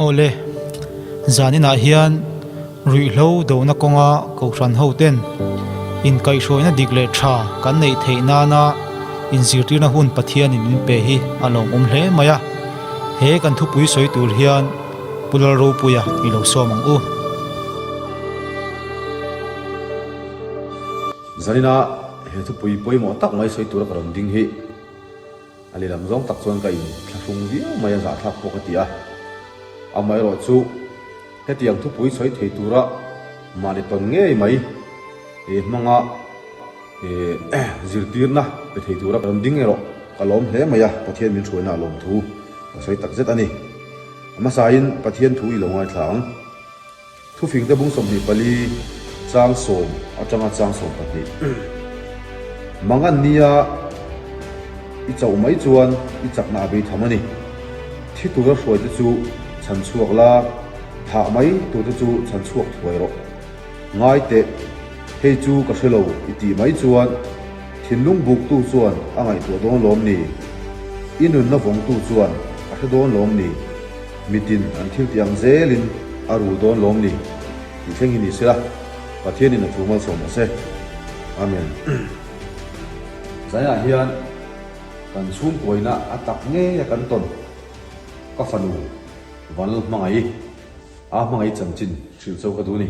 Ole zanina hian ruihlo do na konga Kohhran hoten in kai hroina digle tha kan nei theina na in zirtirna hun pathian in pe hi along hle maya he kan thu pui soi tur hian pulal ro puya i lo somang u zanina he thu pui poi mo tak mai soi tur ka ron ding hi ali lam zong tak chuan ka in thlung vi maya za thak pokatia amai ro chu hetiang thu pui soi thei tura mani ton nge mai e manga zirtirna pe thei tura ron ding ero kalom hle maya pathian min thuina lom thu soi tak zet ani ama sain pathian thu i longai thlang thu fing te bung som ni pali chang som atanga chang som pati mangan nia i chau mai chuan i chakna be thamani thi tura hroi te chu chan chuak la tha mai tu te chu chan chuak thuai ro ngai te hei chu ka hrelo i ti mai chuan thinlung buk tu chuan angai tu don lom ni inun na vong tu chuan ka hre don lom ni mitin an thil tiang zelin aru don lom ni i thleng hi ni sila pathian in a thumal som ase amen zaya hian kan chhum poina atak nge ya kan ton ka fanu wal mangai a mangai chamchin thil chau ka du ni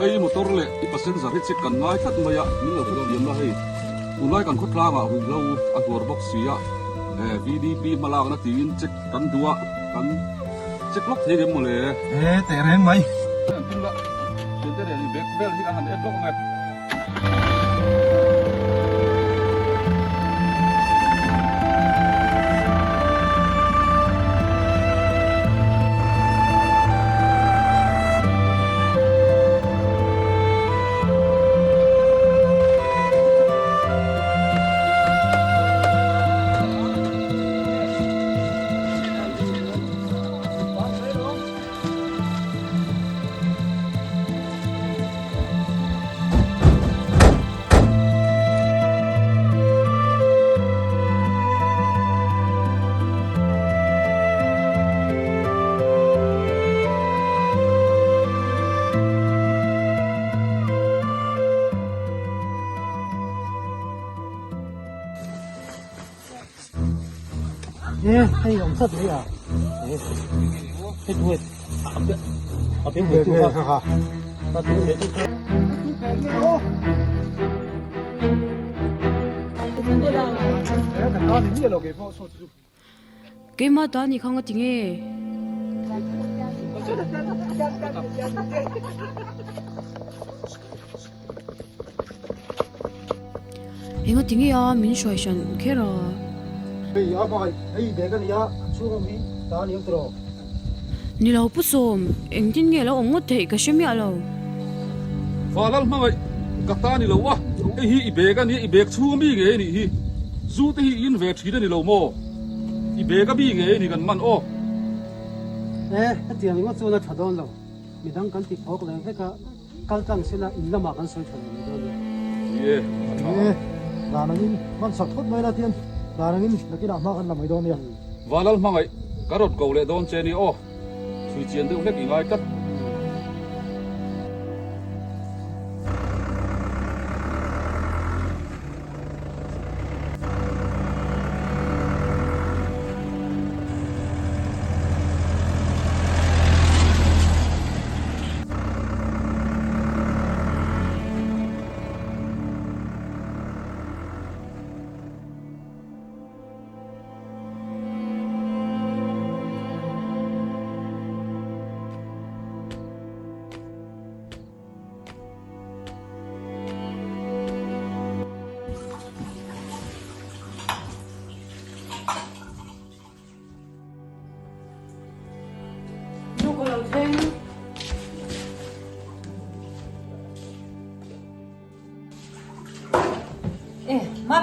Hei motor le I passenger hi check kan ngai khat maya min lo thlo diam la hei ulai kan khotla nga hui lo a dor box sia VDP malak na tin check kan dua kan check lok the dem mole te ren mai tin la tin te ni back bell hi han block ngai hay ông sắp đấy à? Thế thôi, ở bên người tu ha, ta tu để tu. cái mà đó thì không có tiếng nghe. Em có tiếng nghe à? Mình xoay xoay cái rồi. Bây giờ phải, bây giờ cái gì á? Chú không biết, ta niệm rồi. Ni lau pu som, em tin nghe lau ông ngất thấy cái gì vậy lau? falal mangai kata ni lo wa hi ibega ni ibek chu mi nge ni hi zu te hi in ve thida ni lo mo ibega bi nge ni kan man o cái tiền nó cho nó thật đôn rồi. Mình đang cần tiếp học lại cái cái tăng sẽ là in ra mà cần soi thật rồi. ye là nó in,มันsọt thốt mấy là tiền, là nó in là cái nào mà cần làm mấy đôn này. falal mangai karot ko le don che ni o sui chen de mek ingai tat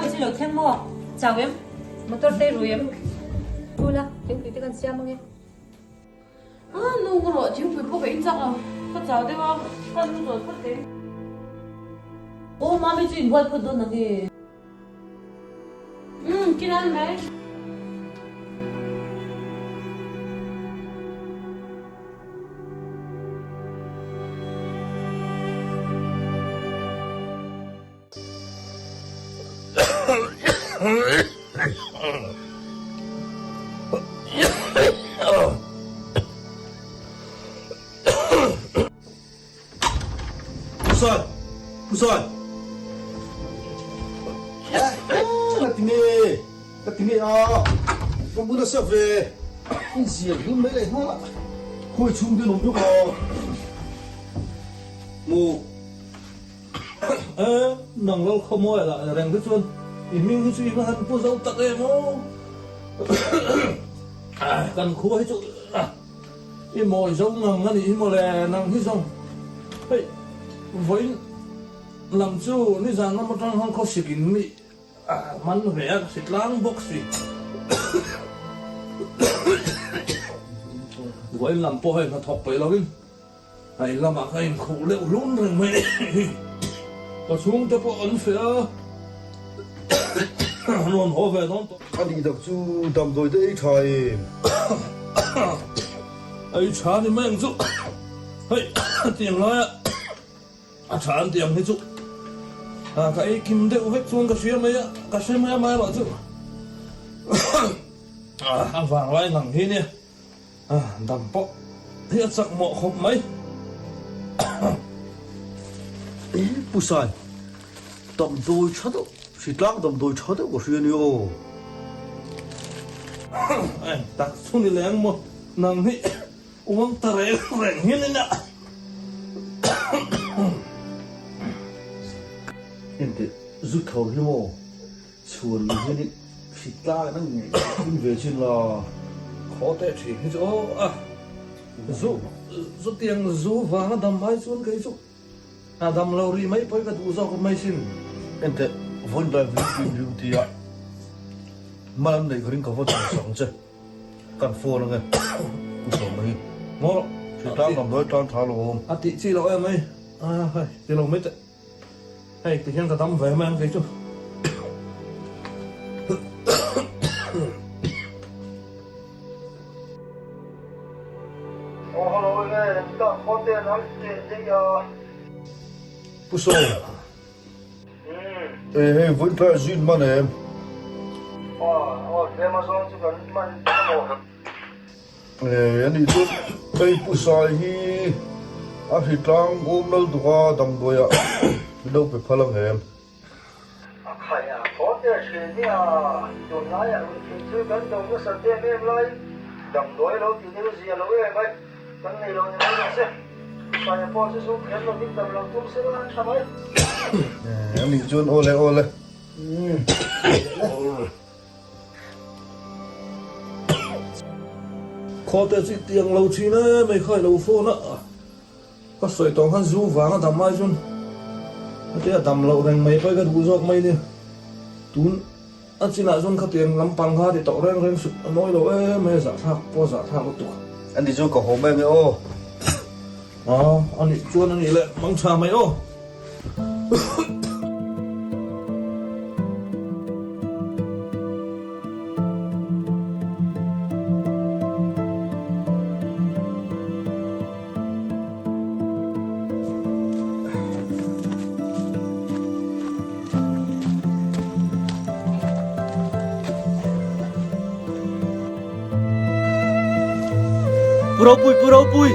mình xin lỗi thêm mua chào em motor tê rồi em vui là tiếng quý cần xem nghe nó có rồi chứ phải có cái chắc à có chào đấy không con rồi có thế ô mà mình chỉ quay cái đồ này cái này đấy Pusan. Latinge à. Không muốn sắp về. Anh diệt nhưng mấy này hoa. Khôi chung đi nồng chút à. Mù. Nang lâu không mua lại rằng cái chuôn. Mình cái suy hắn cô dâu tặng em nó. Cần khô hết chỗ. Im mồi giống ngang ngăn im mồi lè nang hết xong. Hey, với làm chú ni rằng nó một trong hàng khó xịt mi man về xịt lang bốc xịt với làm po hay nó thọcไปแล้วไอ้ละมาให้ขู่เร็วลุ้นเรื่องไม่ก็ช่วงจะพออันเสียนอนหัวvề nón Anh đi đọc chú đầm đôi đấy thầy. ไอ้ชานี่แม่งจุเฮ้ยเตียงน้อยอ่ะชาเตียงให้จุcái kim đeo hết xuống cái xe mấy bảo chứ vàng lại nặng thế nè đầm bọ hiện sắc mọ khóc mấy Pusan. Đầm đôi chót đâu. Xịt láng đầm đôi chót đâu có xuyên yêu. đặt xuống đi lén một nặng thế uống tờ rèn hiên nè Inte rút khẩu đi mồ. Chuồn như đi. Xịt la nó nhìn về trên là khó tệ chỉ cái chỗ rút tiền rú vàng đầm hai xuống cái chỗ đầm lâu đi mấy cái tụ do con mấy xin Inte vốn là view thì ạ. Mà làm này có đến có vô trường sống chứ. Cần phô nó nghe. Cũng sống mấy. ngó Xịt láng đầm đôi tròn thả lồm. tị chi lỗi em ấy hay thì lâu mấy tệ hay tự nhiên cả tắm về mang cái chỗ Pusan. Ê, vốn là duyên mà em. Anh đi chút. Ê, Pusan hi. Xịt láng ôm lâu tụi qua đầm đôi ạ. Đâu phải phá lăng em. Anh đi chút ô lê. khó tệ chỉ tiền lâu chi nữa mấy khởi lâu phô nữa có sợi tòng hắn rú vàng đầm mai chun thế là đầm lâu thành mấy cái đủ giọt mấy đi tún anh chỉ là chun khát tiền lắm bằng ha thì tàu đen sụt nói đâu mấy giả thác po giả thác một tuổi Anh đi chút có hộp em ô. anh đi chuôn anh đi lại mong trà mấy ô Purau pui.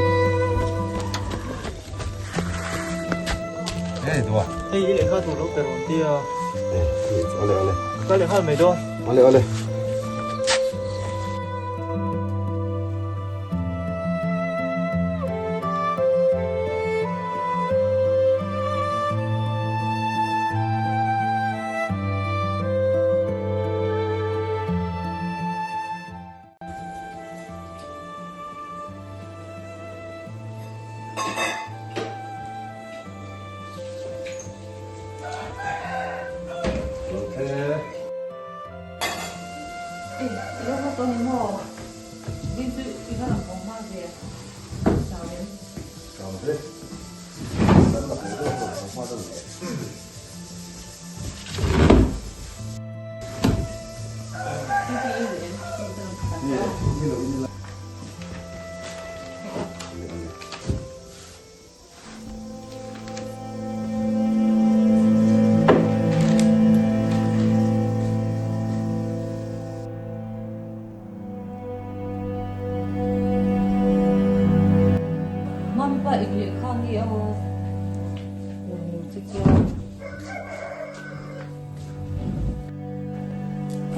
Ê, đồ à? Hey, ini lekha tu lo peron dia. Ole. Ka lekha mai do. Ole. Mami pa igli khangi ako. Chichiya.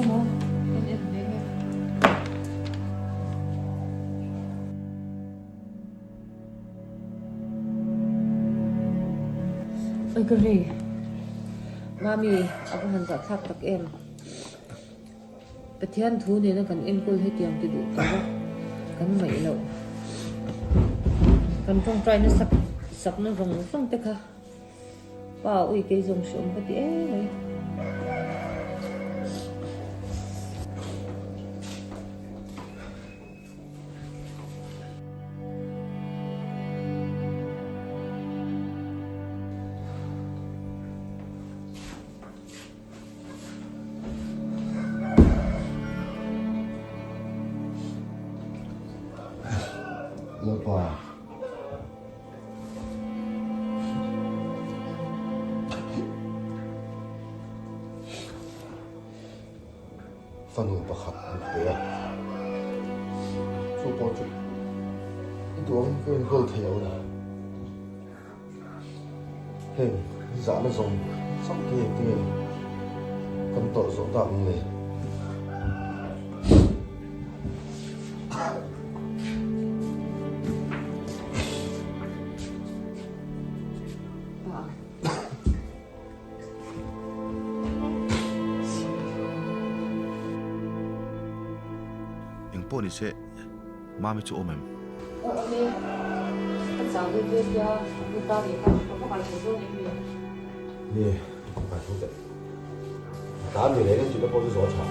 Ano? Ini. Ôi cái gì? Mami, ako handa thak tak em. Pathian thu ni na kan em kul hetiam ti du. Kan mai lo. Kan trong trai nó sập nó rồng xong tất cả vào ui cái rồng xuống cái tía này Lớp vào phần hồn bạc hạt để số bao nhiêu tuổi cái cơ thể rồi hình giá nó dùng sắp kia con tội rõ ràng này po ni se mami chu omem đi anh sao đi về nhà đi ta đi không có phải số này gì nè phải không vậy đám người đấy chỉ có bao nhiêu gió chả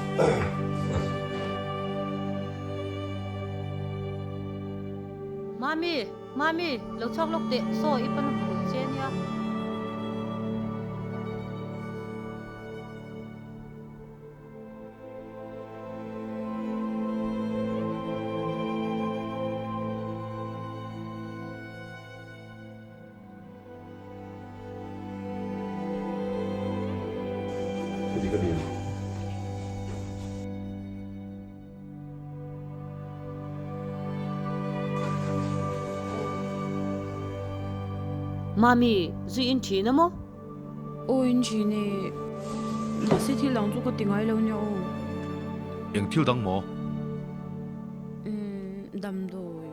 mami lo chok lok te so ipan bu chen ya jadi cái điều mami zui in thi na mo ôi chị này mà sẽ thi lòng cho có tiếng ai lâu nhau eng thil dang mo đầm rồi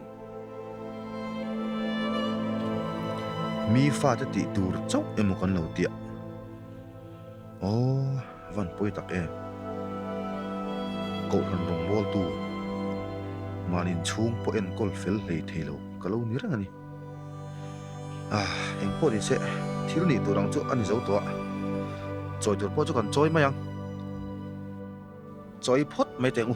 mi fa ta ti tur chau emo kan lo tia o van poi tak e Kohhran rong bol tu manin chung po en kol fel lei thelo kalo ni rang ani eng po ni se thil ni turang chu ani zo to choi tur po chu kan choi mayang choi phot mai tengu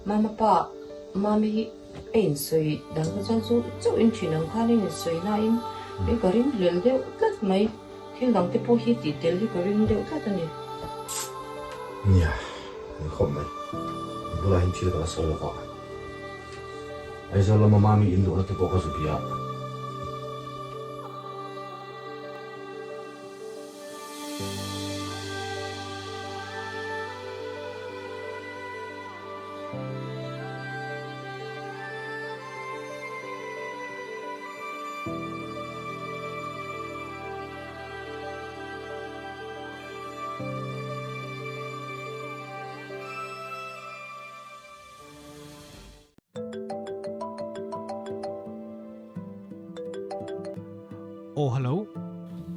mama pa mami ein soi dang ko chan chu chu in thinang khanin soi na in e karin lel deu tat mai thil dang te po hi ti tel hi karin deu tat ani Nya, ni khom mai. Bula hin thil ka solo ka. Ai zo la mama mi indo na te ko ka su pia. Oh, hello.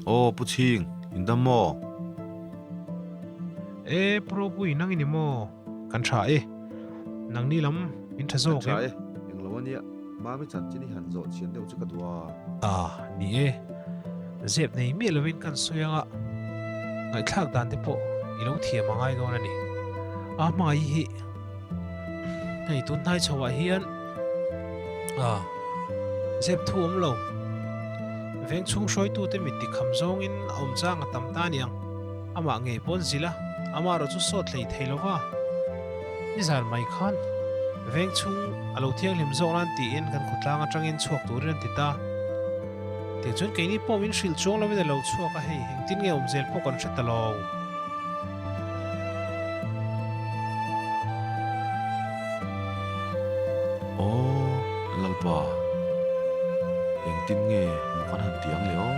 Oh, puching, indam mo. Pro pui nang ini mo. Kan tha nang ni lam in tha zo ke. Chai, eng lo ania. Mami chan chini han zo chien deu chuka dua. Ni zep nei mi lovin kan suyanga. Ngai thak dan te po. Ilo thia mangai do na ni. Mai hi. Nei tun thai chawa hian. Zep thuam lo. Veng chung soi tu te mit ti kham zong in om chang tam ta niang ama nge pon zila ama ro chu sot lei theilowa ni zar mai khan veng chung alo thiang lim zong an ti in kan khutlang atang in chuak turin ti ta te chun ke ni pom in shil chong lo mi lo chuak a hei heng tin nge om zel po kan theta lo Oh, lalpa. Eng tin nge mukan han tiang leo.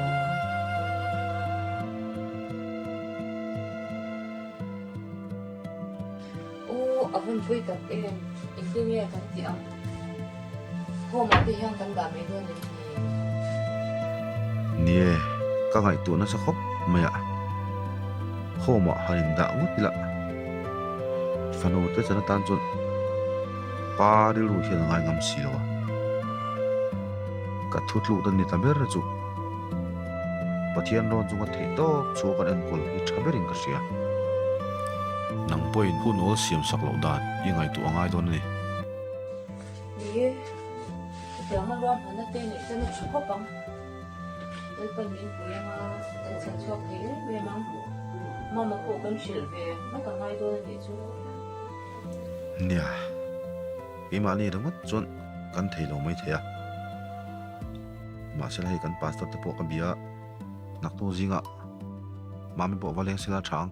avun phui tak em intimia kan ti am homa te hyang kan ga me do ni Nie, ka ngai tu na sa khop maya. Homa hanin da ngutila. Fano te chana tan chun. Pa ri lu hian ngai ngam si lo. Ka thutlu dan ni tamer ra chu. Pathian ron chunga thei to chu kan en kol hi thaberin ka sia. Nang point hun ol siam sak lo dan ingai tu angai don ni. ni te ma ro ma na te ni te na chu pang dal pan min pu ya ma tan san chok he ve mang mama ko kan shil ve ma ka ngai do ni chu Nia. Imani ramat chun kan thei lo mai thea. Ma sel hai kan pastor te po ka bia. Nak to zinga. Mami po valeng sila chang.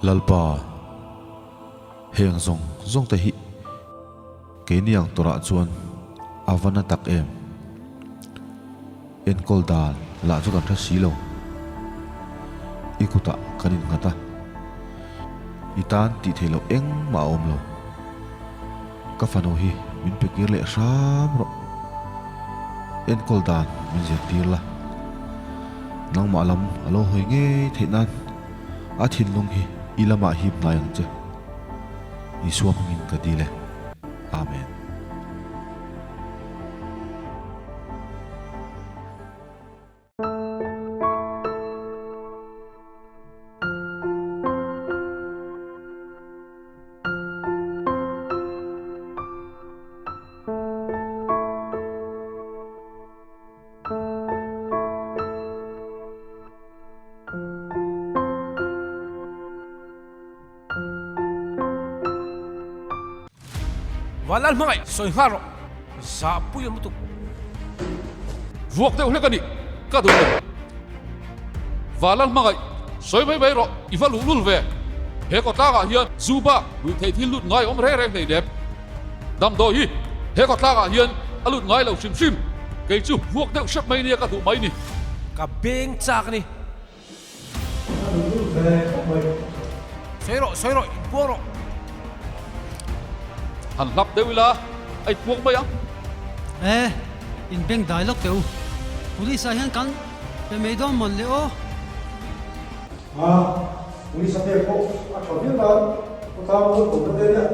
lalpa heng zong te hi ke niang tora chuan avana tak em en kol dal la chu kan tha silo ikuta kanin ngata itan ti thelo eng ma om lo ka fano hi min pekir le ram ro en kol dan min je tirla nang malam alo hoi nge theinan a thin lung hi ilama hip nayang che isuam min ka dile amen. Walal mangai soi haro sapu yang mutu vuok te ulek ani ka du walal mangai soi bai ro ivalu lul ve he ko ta ga hian zuba wi thei thil lut ngai om re nei dep dam do hi he ko ta ga hian alut ngai lo sim ke chu vuok te shap mai ni ka du mai ni ka beng chak ni soi ro poro han lap de wila ai vuok mai ang in beng dialogue teu police a hian kan pe mei dom mon le o police a te ko a chhodin da ko ta mo ko te ya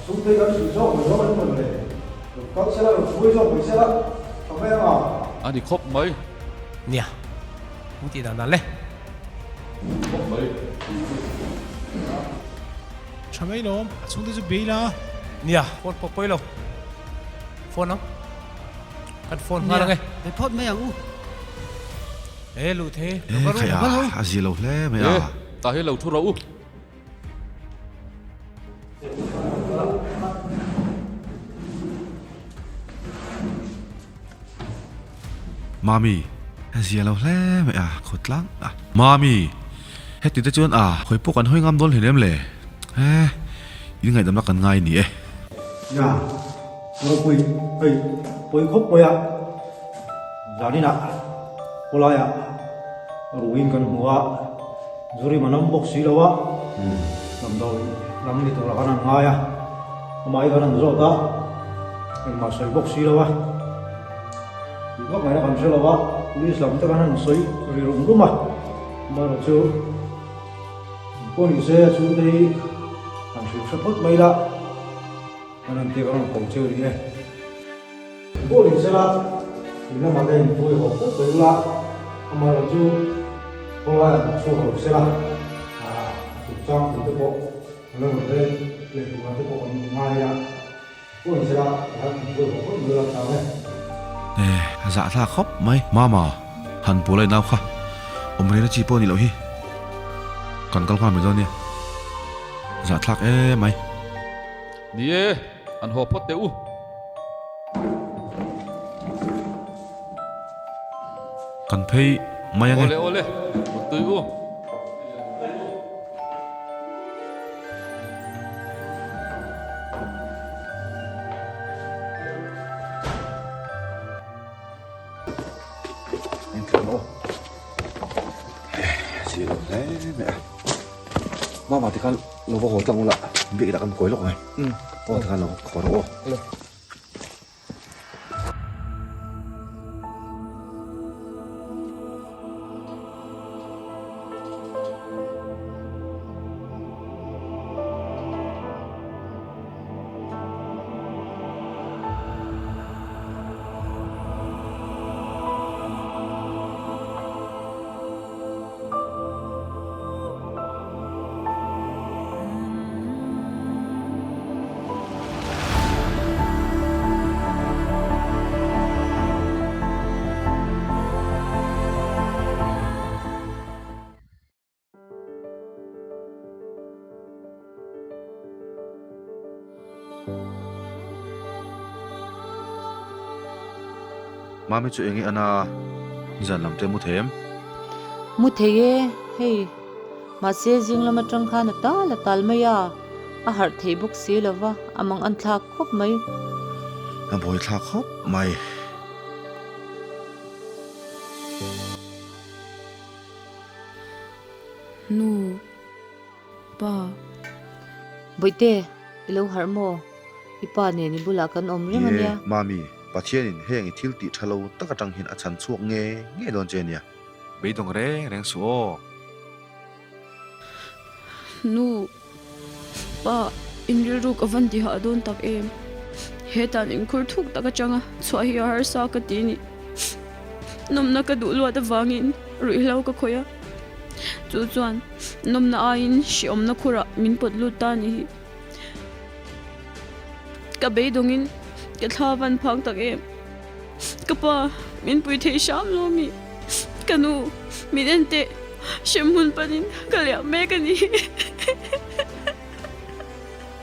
sum te kan su zo man mon le ka se la fu zo ko se la ka me ma ani khop mai nia muti da na le khop mai chamei lom chung te chu beila nia phone poi lo phone ang kan phone nga ngai be phot me ang u lu thế khaya azilo hle me e a ta he lo thu ro u mami azilo hle me a khotlang a mami heti te chuan a khoi pok an hoi ngam dol hilem le in ngai dam la kan ngai ni e ya nó quỳ khóc quỳ à giờ đi nè cô lại à rồi in cần hoa rồi mà nắm bốc xí đâu á nắm đầu nắm đi tụi là cái nào ngay à mà ai cái nào rồi đó mà sấy bốc xí đâu á thì bốc này nó làm sao đâu á police làm cho cái nào sấy rồi rụng đúng mà rồi chú cô đi xe chú đi làm sự sắp hết mấy đó nanti orang kongcil dia. Boleh salah. Bila mana yang boleh hokuk berulah, amalan tu boleh suruh salah. Tukang itu pun, kalau ada lekuan itu pun maya. Boleh salah, kan boleh hokuk berulah sama. dạ tha khóc mai mama han pulai nau kha omre na chi po ni lo hi kan kal kha mi do ni dạ thak e mai ni e an ho phot te u kan phei mai ang ole tu u Mama thì kan lo bo ho tang la bi da kan koi lok ngai o thì kan lo kho ro mami chu engi ana zan lam te mu them mu theye hey mà xe riêng là mà trăng khan là tal mày à har thei bốc xí là va amang an thla khop mai bồi thla khóc mày nu pa boite ilo har mo ipa ne ni bula kan om ring ania mami pathian in heng thil ti thalo taka tang hin a chan chuak nge don che nia Bây dong re reng suo. nu pa in ru ka van di ha don tak em hetan in khur thuk taka changa chwa hi har sa ka ti ni nom na ka du lo da wangin rui lau ka khoya chu chuan nom na ain shi om na khura min pot lu ta ni ka be dongin ka thla van phang tak em ka pa min pui thei sham lo mi kanu min ente shemun panin ka le me ka ni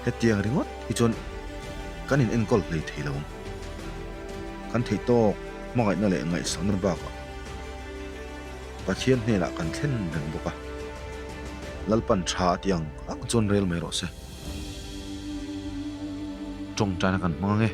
he tiang ringot hi chon kanin enkol hlei theilo kan thei to mangai na le ngai sang na ba ka pathian hne la kan thlen reng boka lalpan tha tiang ang chon rel mai ro se trong chana kan mangai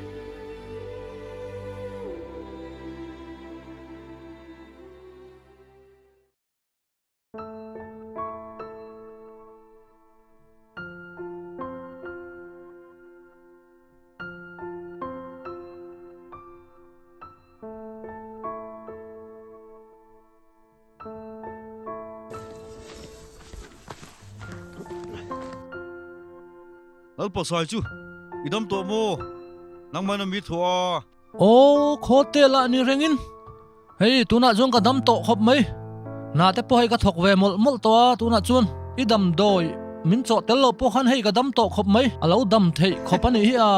alpo sai chu idam to mo nang mana mi thua ô khó tê lạ ni rengin hey tu na chuan ka dam to khop mai na te po hay ka thok ve mol to tu na chuan i dam doi min cho tel lo po khan hey ka dam to khop mai alo dam thei khop ani hi a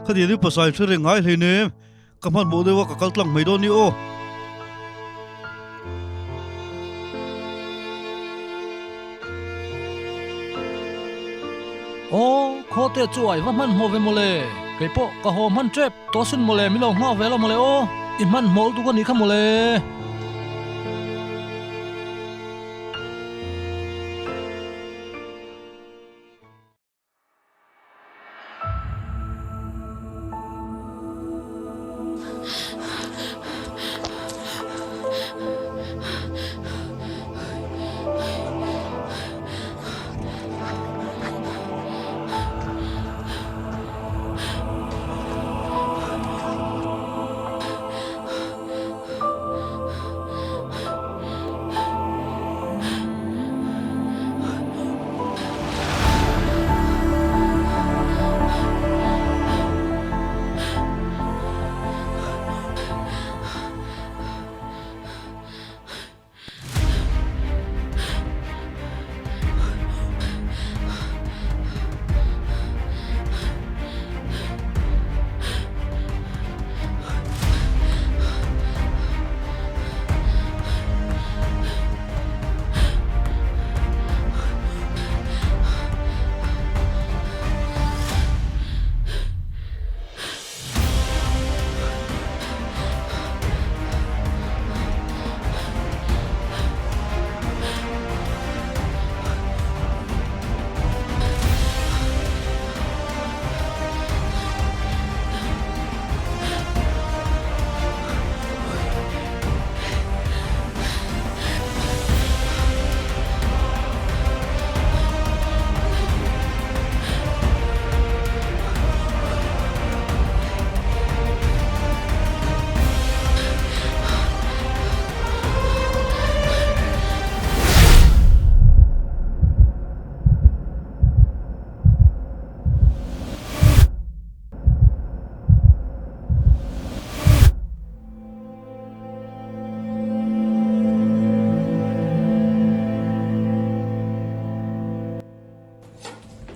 khadi ni pasai thre ngai hlei ne kaman mo dewa ka kaltlang mai do ni o ô khó tê chuai va man mo ve mo le cái po ka ho man trep to sin mo le mi lo nga ve lo mo le ô in man mol tu ko ni kha mo le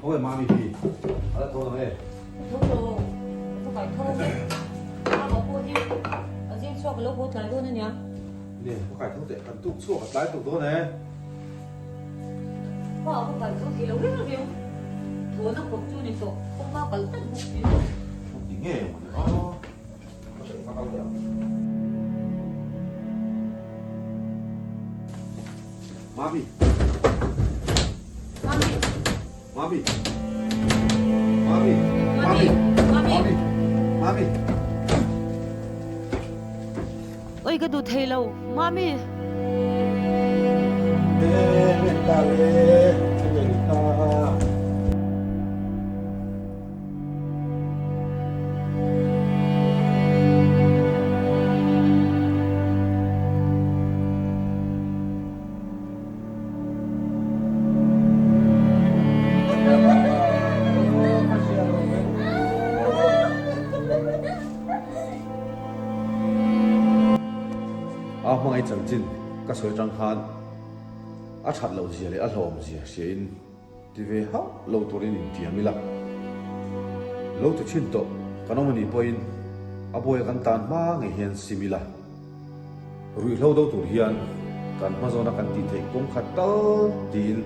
ôi mami pi ala to na me thúc đồ thúc phải thô mà có cô đi ở riêng cho cái lô bút lại luôn nhá ne ko kai thong te kan tuk chu ka tai tuk do ne có không phải có gì lâu hết rồi thua nó cũng chưa đi số không bao cần tất một gì ti nge mo ko se ka ka ya Mami. Mami. Mami. Mami. Mami. Mami. Mami. Ôi cái đồ thầy lâu, Mami. Mang ai chẳng chín, các sợi trăng khan, chặt lâu gì lại lom gì, xin, thì về hao lâu tuổi nên tiền mi la, lâu tuổi chín to, cái nó mình point, aboy kan tan ma ngày hiện simila, rồi lâu đâu tuổi hiền, kan ma zona kan tin thấy cũng khát tao tin,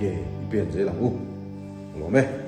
cái biển dễ làm u, lo mẹ.